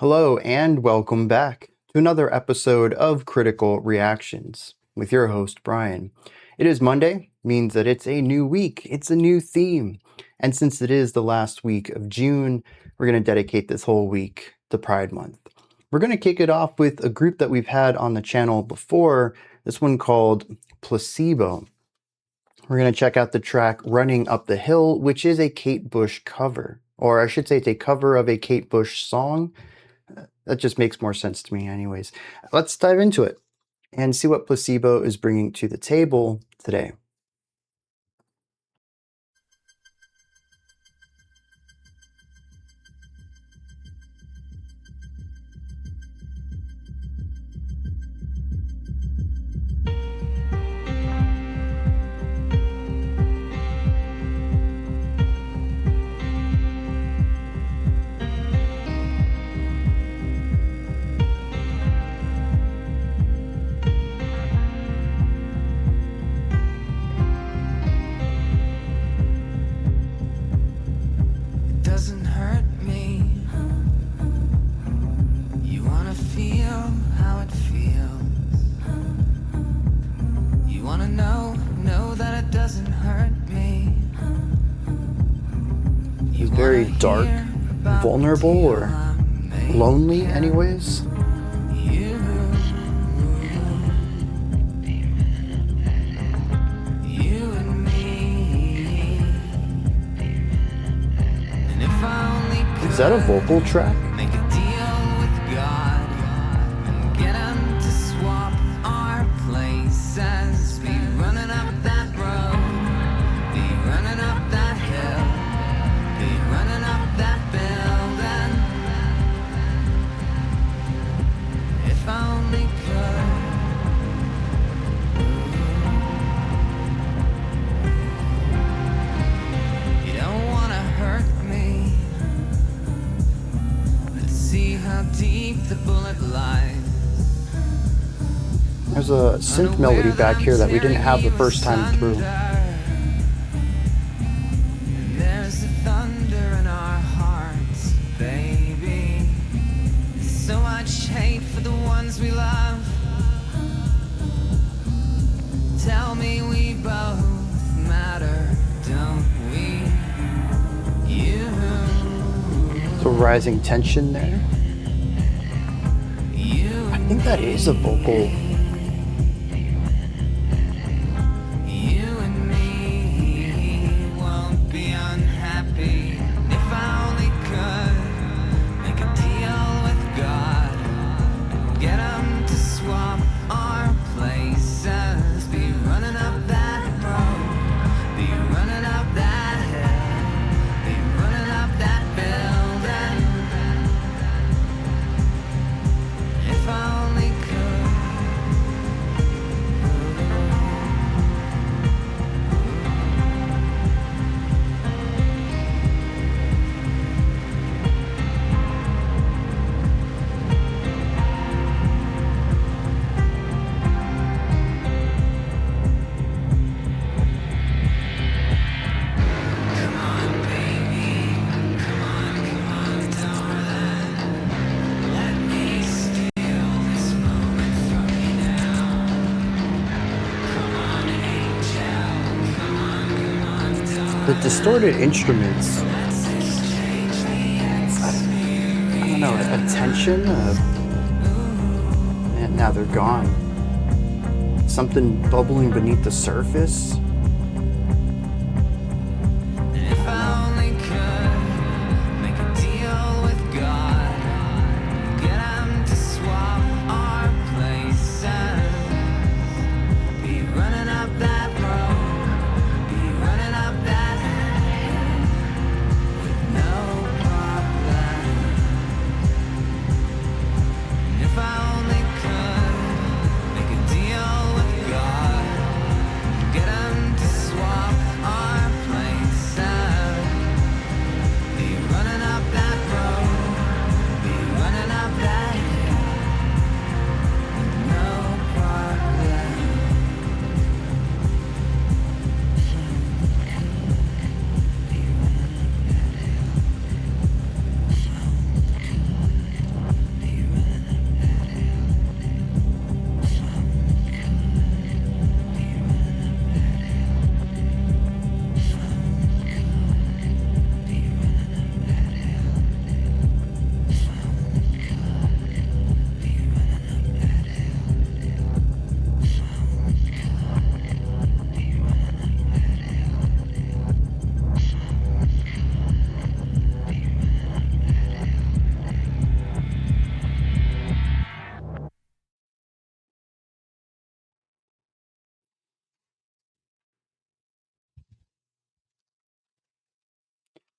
Hello, and welcome back to another episode of Critical Reactions with your host, Bryan. It is Monday, means that it's a new week, it's a new theme. And since it is the last week of June, we're going to dedicate this whole week to Pride Month. We're going to kick it off with a group that we've had on the channel before, this one called Placebo. We're going to check out the track Running Up the Hill, which is a Kate Bush cover. Or I should say it's a cover of a Kate Bush song. That just makes more sense to me anyways. Let's dive into it and see what Placebo is bringing to the table today. Doesn't hurt me. You wanna feel how it feels. You wanna know that it doesn't hurt me. He's very dark, vulnerable, or lonely anyways. Is that a vocal track? Make a deal with God and get him to swap our places. Be running up that road, be running up that hill, be running up that building. If I only could. You don't wanna hurt me. See how deep the bullet lies. There's a synth melody back here that we didn't have the first time through. There's the thunder in our hearts, baby. So much hate for the ones we love. Tell me we both matter, don't we? You. So rising tension there. I think that is a vocal. You and me won't be unhappy if I only could make a deal with God, get him to swap our places, be running up that road, be running up that hill, be running up that building. If I only could. Come on, baby. Come on, darling. Let me steal this moment from you now. Come on, angel. Come on, darling. The distorted instruments, Let's exchange the I don't know, attention. And now they're gone. Something bubbling beneath the surface. If I only could make a deal with God, get him to swap our places, be running up that road, be running up that hill with no problem. If I only could make a deal with God, get him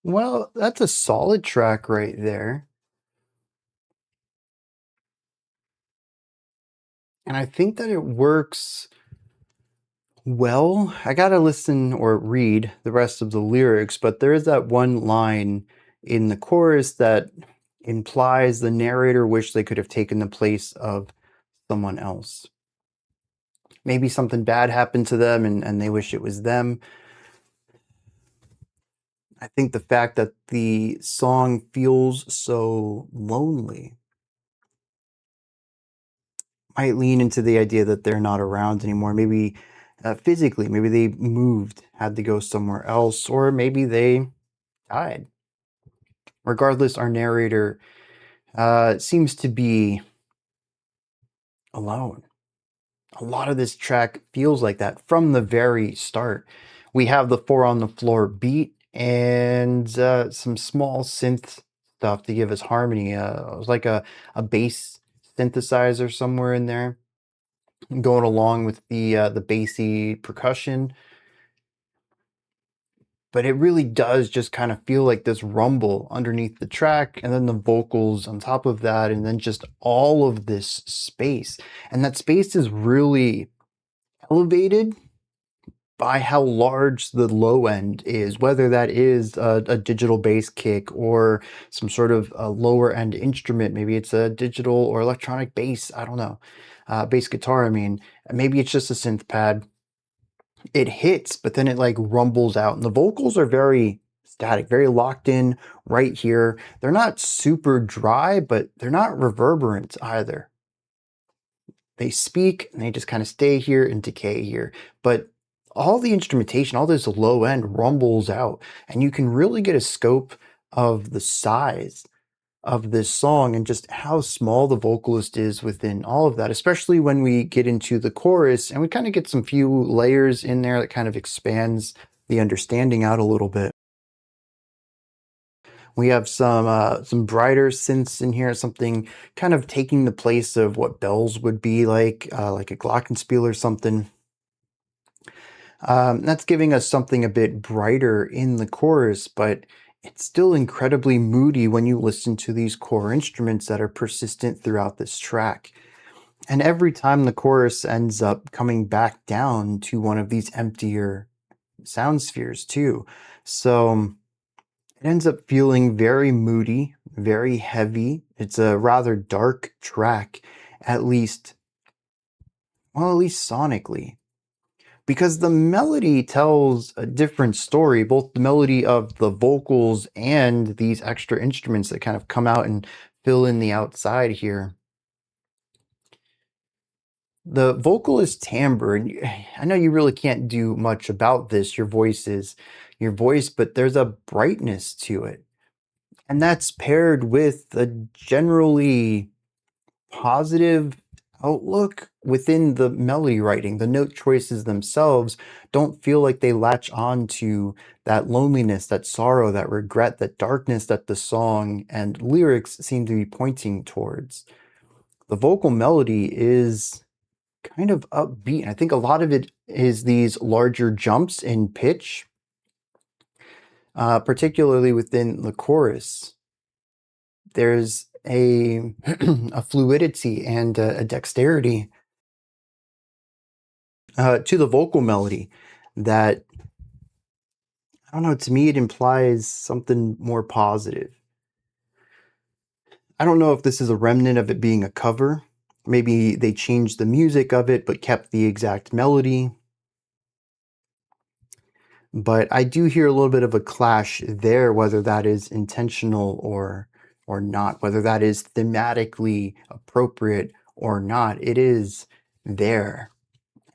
Well, that's a solid track right there. And I think that it works well. I gotta listen or read the rest of the lyrics, but there is that one line in the chorus that implies the narrator wished they could have taken the place of someone else. Maybe something bad happened to them and they wish it was them. I think the fact that the song feels so lonely might lean into the idea that they're not around anymore. Maybe physically, maybe they moved, had to go somewhere else, or maybe they died. Regardless, our narrator seems to be alone. A lot of this track feels like that from the very start. We have the four on the floor beat and some small synth stuff to give us harmony. It was like a bass synthesizer somewhere in there going along with the bassy percussion, but it really does just kind of feel like this rumble underneath the track, and then the vocals on top of that, and then just all of this space. And that space is really elevated by how large the low end is, whether that is a digital bass kick or some sort of a lower end instrument. Maybe it's a digital or electronic bass. I don't know. Bass guitar, I mean. Maybe it's just a synth pad. It hits, but then it like rumbles out. And the vocals are very static, very locked in right here. They're not super dry, but they're not reverberant either. They speak and they just kind of stay here and decay here. But all the instrumentation, all this low end rumbles out, and you can really get a scope of the size of this song and just how small the vocalist is within all of that, especially when we get into the chorus and we kind of get some few layers in there that kind of expands the understanding out a little bit. We have some brighter synths in here, something kind of taking the place of what bells would be like a glockenspiel or something. That's giving us something a bit brighter in the chorus, but it's still incredibly moody when you listen to these core instruments that are persistent throughout this track. And every time the chorus ends up coming back down to one of these emptier sound spheres, too. So it ends up feeling very moody, very heavy. It's a rather dark track, at least, well, at least sonically, because the melody tells a different story, both the melody of the vocals and these extra instruments that kind of come out and fill in the outside here. The vocalist timbre, and I know you really can't do much about this. Your voice is your voice, but there's a brightness to it. And that's paired with a generally positive outlook within the melody writing. The note choices themselves don't feel like they latch on to that loneliness, that sorrow, that regret, that darkness that the song and lyrics seem to be pointing towards. The vocal melody is kind of upbeat. I think a lot of it is these larger jumps in pitch, particularly within the chorus. There's a a fluidity and a dexterity to the vocal melody that, I don't know, to me it implies something more positive. I don't know if this is a remnant of it being a cover. Maybe they changed the music of it but kept the exact melody. But I do hear a little bit of a clash there, whether that is intentional or not, whether that is thematically appropriate or not. It is there.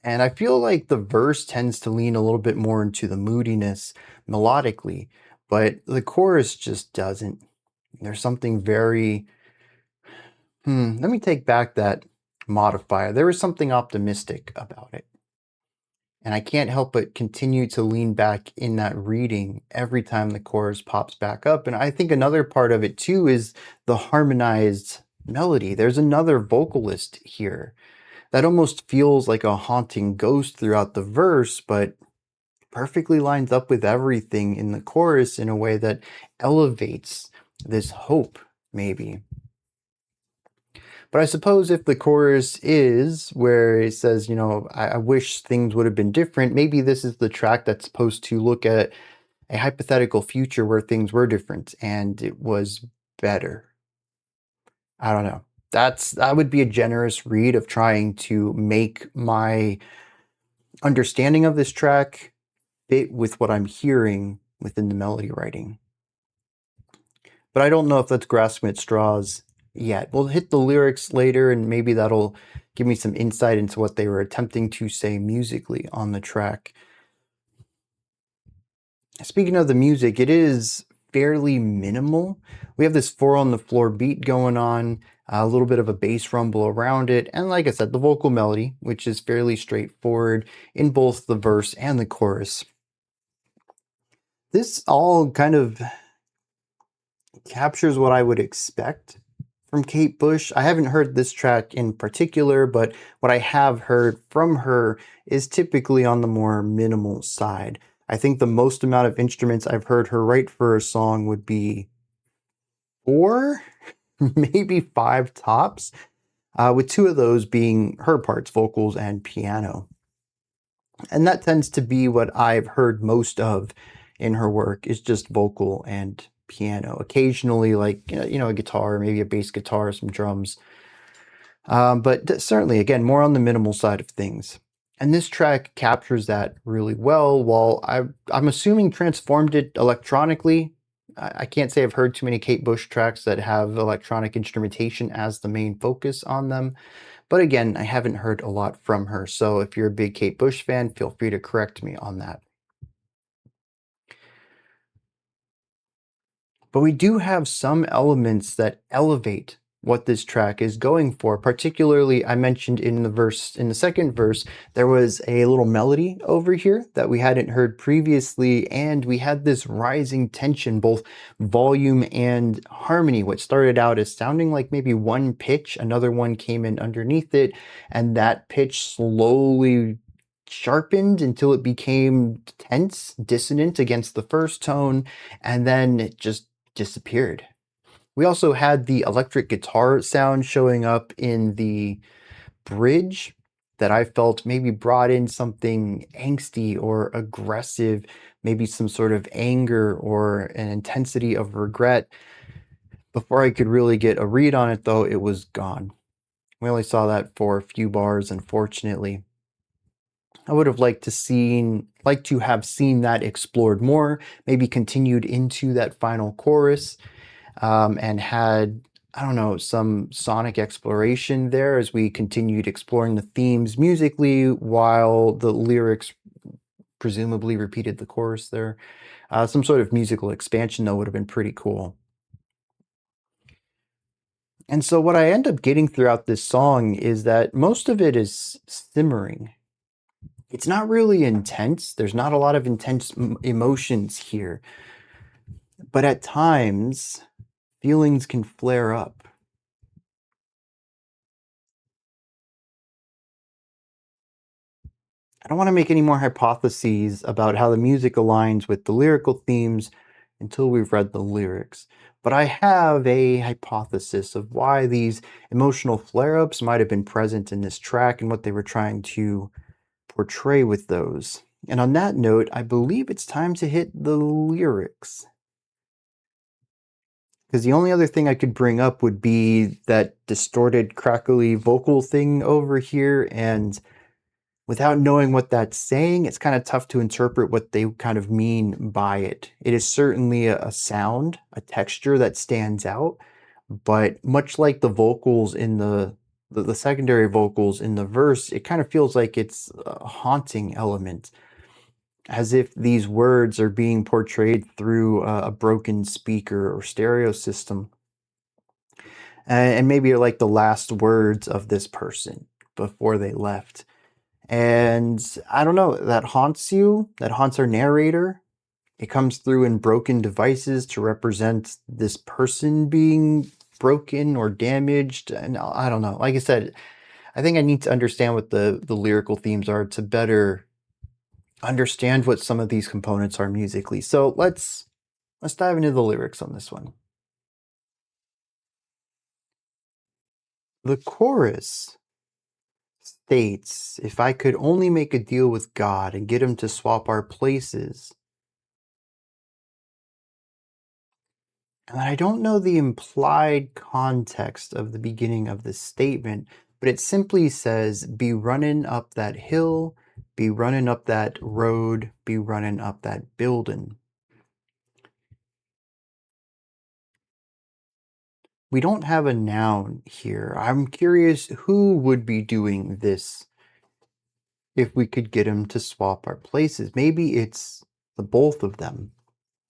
And I feel like the verse tends to lean a little bit more into the moodiness melodically, but the chorus just doesn't. There's something very, let me take back that modifier. There is something optimistic about it. And I can't help but continue to lean back in that reading every time the chorus pops back up. And I think another part of it too is the harmonized melody. There's another vocalist here that almost feels like a haunting ghost throughout the verse, but perfectly lines up with everything in the chorus in a way that elevates this hope, maybe. But I suppose if the chorus is where it says, I wish things would have been different, maybe this is the track that's supposed to look at a hypothetical future where things were different and it was better. I don't know. That would be a generous read of trying to make my understanding of this track fit with what I'm hearing within the melody writing. But I don't know if that's grasping at straws yet. We'll hit the lyrics later, and maybe that'll give me some insight into what they were attempting to say musically on the track. Speaking of the music, it is fairly minimal. We have this 4 on the floor beat going on, a little bit of a bass rumble around it, and like I said, the vocal melody, which is fairly straightforward in both the verse and the chorus. This all kind of captures what I would expect from Kate Bush. I haven't heard this track in particular, but what I have heard from her is typically on the more minimal side. I think the most amount of instruments I've heard her write for a song would be 4, maybe 5 tops, with 2 of those being her parts, vocals and piano. And that tends to be what I've heard most of in her work, is just vocal and piano. Occasionally, like, a guitar, maybe a bass guitar, some drums. But certainly, again, more on the minimal side of things. And this track captures that really well, while I'm assuming transformed it electronically. I can't say I've heard too many Kate Bush tracks that have electronic instrumentation as the main focus on them. But again, I haven't heard a lot from her, so if you're a big Kate Bush fan, feel free to correct me on that. But we do have some elements that elevate what this track is going for. Particularly, I mentioned in the second verse, there was a little melody over here that we hadn't heard previously, and we had this rising tension, both volume and harmony. What started out as sounding like maybe one pitch, another one came in underneath it, and that pitch slowly sharpened until it became tense, dissonant against the first tone, and then it just disappeared. We also had the electric guitar sound showing up in the bridge that I felt maybe brought in something angsty or aggressive, maybe some sort of anger or an intensity of regret. Before I could really get a read on it, though, it was gone. We only saw that for a few bars, unfortunately. I would have liked to have seen that explored more, maybe continued into that final chorus, and had, I don't know, some sonic exploration there as we continued exploring the themes musically while the lyrics presumably repeated the chorus there. Some sort of musical expansion, though, would have been pretty cool. And so what I end up getting throughout this song is that most of it is simmering. It's not really intense. There's not a lot of intense emotions here. But at times, feelings can flare up. I don't want to make any more hypotheses about how the music aligns with the lyrical themes until we've read the lyrics. But I have a hypothesis of why these emotional flare-ups might have been present in this track and what they were trying to portray with those. And on that note, I believe it's time to hit the lyrics. Because the only other thing I could bring up would be that distorted, crackly vocal thing over here, and without knowing what that's saying, it's kind of tough to interpret what they kind of mean by it. It is certainly a sound, a texture that stands out, but much like the vocals in the secondary vocals in the verse, it kind of feels like it's a haunting element, as if these words are being portrayed through a broken speaker or stereo system. And maybe are like the last words of this person before they left. And I don't know, that haunts you, that haunts our narrator. It comes through in broken devices to represent this person being broken or damaged. And I don't know. Like I said, I think I need to understand what the lyrical themes are to better understand what some of these components are musically. So let's dive into the lyrics on this one. The chorus states, if I could only make a deal with God and get him to swap our places. And I don't know the implied context of the beginning of this statement, but it simply says, be running up that hill, be running up that road, be running up that building. We don't have a noun here. I'm curious who would be doing this if we could get him to swap our places. Maybe it's the both of them.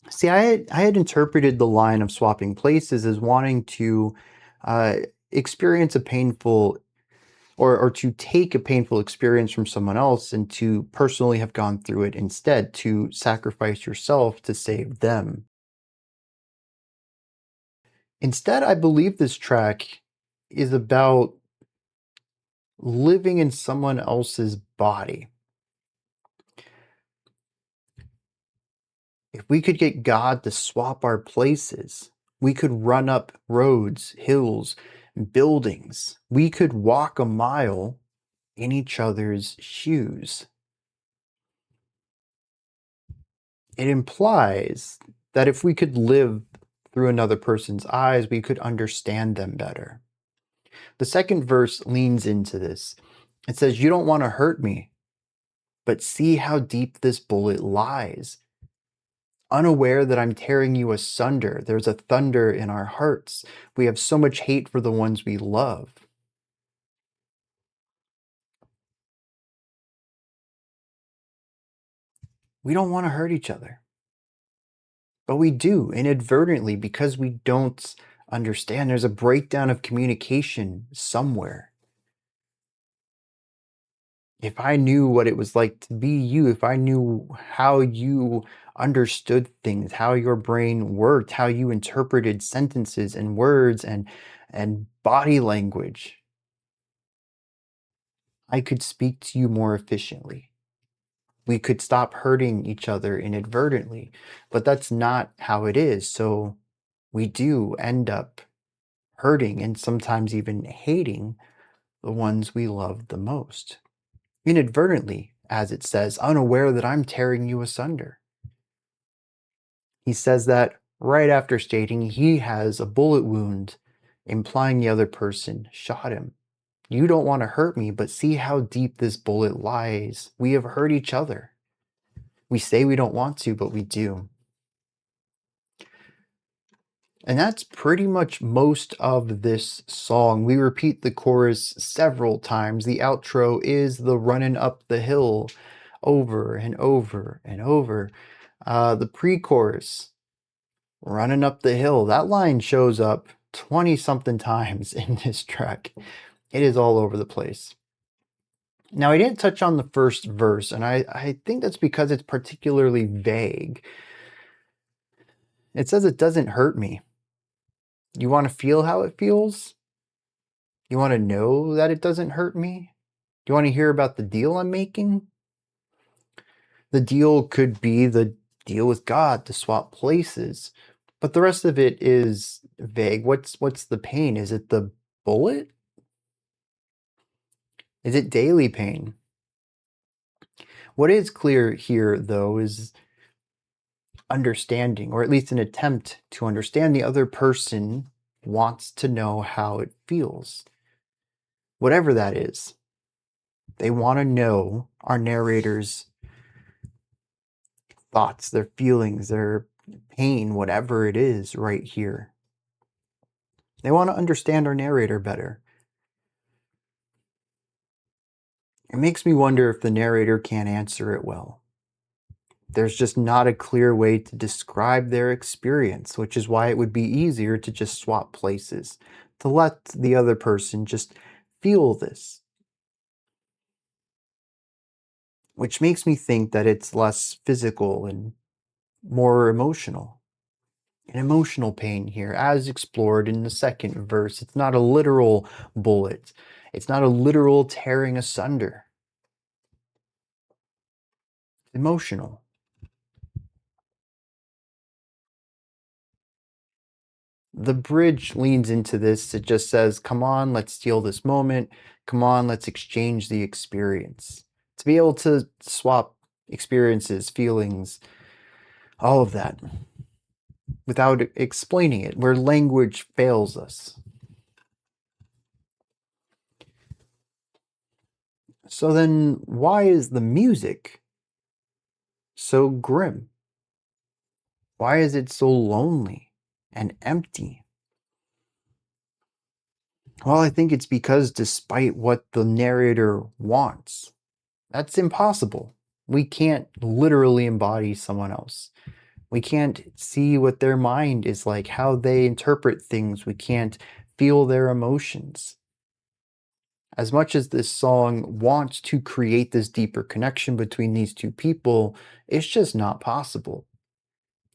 See, I had interpreted the line of swapping places as wanting to experience a painful or to take a painful experience from someone else and to personally have gone through it instead, to sacrifice yourself to save them. Instead, I believe this track is about living in someone else's body. If we could get God to swap our places, we could run up roads, hills, buildings. We could walk a mile in each other's shoes. It implies that if we could live through another person's eyes, we could understand them better. The second verse leans into this. It says, you don't want to hurt me, but see how deep this bullet lies. Unaware that I'm tearing you asunder, there's a thunder in our hearts. We have so much hate for the ones we love. We don't want to hurt each other. But we do inadvertently because we don't understand. There's a breakdown of communication somewhere. If I knew what it was like to be you, if I knew how you understood things, how your brain worked, how you interpreted sentences and words and body language, I could speak to you more efficiently. We could stop hurting each other inadvertently, but that's not how it is. So we do end up hurting and sometimes even hating the ones we love the most. Inadvertently, as it says, unaware that I'm tearing you asunder. He says that right after stating he has a bullet wound, implying the other person shot him. You don't want to hurt me, but see how deep this bullet lies. We have hurt each other. We say we don't want to, but we do. And that's pretty much most of this song. We repeat the chorus several times. The outro is the running up the hill over and over and over. The pre-chorus, running up the hill, that line shows up 20 something times in this track. It is all over the place. Now, I didn't touch on the first verse, and I think that's because it's particularly vague. It says it doesn't hurt me. You want to feel how it feels? You want to know that it doesn't hurt me? Do you want to hear about the deal I'm making? The deal could be the deal with God to swap places, but the rest of it is vague. What's the pain? Is it the bullet? Is it daily pain? What is clear here, though, is understanding, or at least an attempt to understand. The other person wants to know how it feels. Whatever that is, they want to know our narrator's thoughts, their feelings, their pain, whatever it is right here. They want to understand our narrator better. It makes me wonder if the narrator can't answer it well. There's just not a clear way to describe their experience, which is why it would be easier to just swap places, to let the other person just feel this. Which makes me think that it's less physical and more emotional. An emotional pain here, as explored in the second verse. It's not a literal bullet. It's not a literal tearing asunder. emotional. The bridge leans into this. It just says, come on, let's steal this moment. Come on, let's exchange the experience. To be able to swap experiences, feelings, all of that without explaining it, where language fails us. So then, why is the music so grim? Why is it so lonely and empty? Well, I think it's because despite what the narrator wants, that's impossible. We can't literally embody someone else. We can't see what their mind is like, how they interpret things. We can't feel their emotions. As much as this song wants to create this deeper connection between these two people, it's just not possible.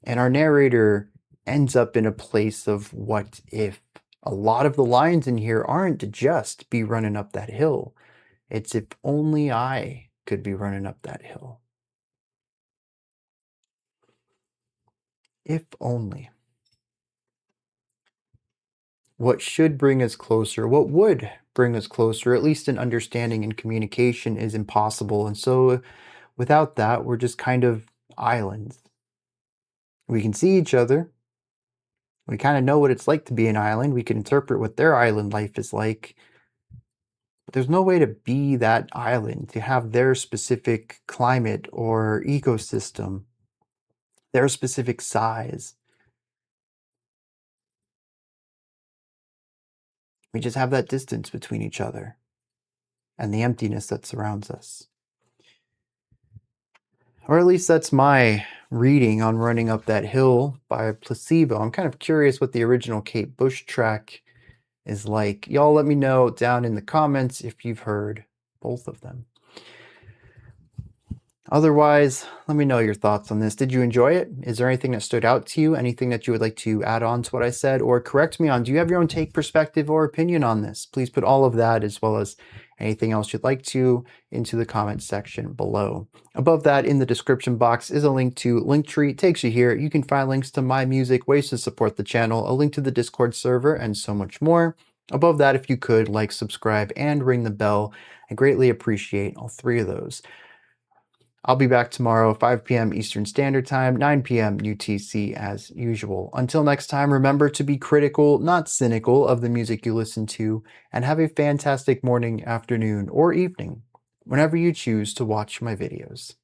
And our narrator ends up in a place of what if. A lot of the lines in here aren't to just be running up that hill. It's if only I could be running up that hill. If only. What should bring us closer, what would bring us closer, at least in understanding and communication, is impossible. And so without that, we're just kind of islands. We can see each other. We kind of know what it's like to be an island. We can interpret what their island life is like. But there's no way to be that island, to have their specific climate or ecosystem, their specific size. We just have that distance between each other and the emptiness that surrounds us. Or at least that's my reading on Running Up That Hill by Placebo. I'm kind of curious what the original Kate Bush track is like. Y'all let me know down in the comments if you've heard both of them. Otherwise, let me know your thoughts on this. Did you enjoy it? Is there anything that stood out to you? Anything that you would like to add on to what I said or correct me on? Do you have your own take, perspective, or opinion on this? Please put all of that as well as anything else you'd like to into the comments section below. Above that in the description box is a link to Linktree. It takes you here. You can find links to my music, ways to support the channel, a link to the Discord server, and so much more. Above that, if you could, like, subscribe, and ring the bell. I greatly appreciate all three of those. I'll be back tomorrow, 5 p.m. Eastern Standard Time, 9 p.m. UTC as usual. Until next time, remember to be critical, not cynical, of the music you listen to, and have a fantastic morning, afternoon, or evening, whenever you choose to watch my videos.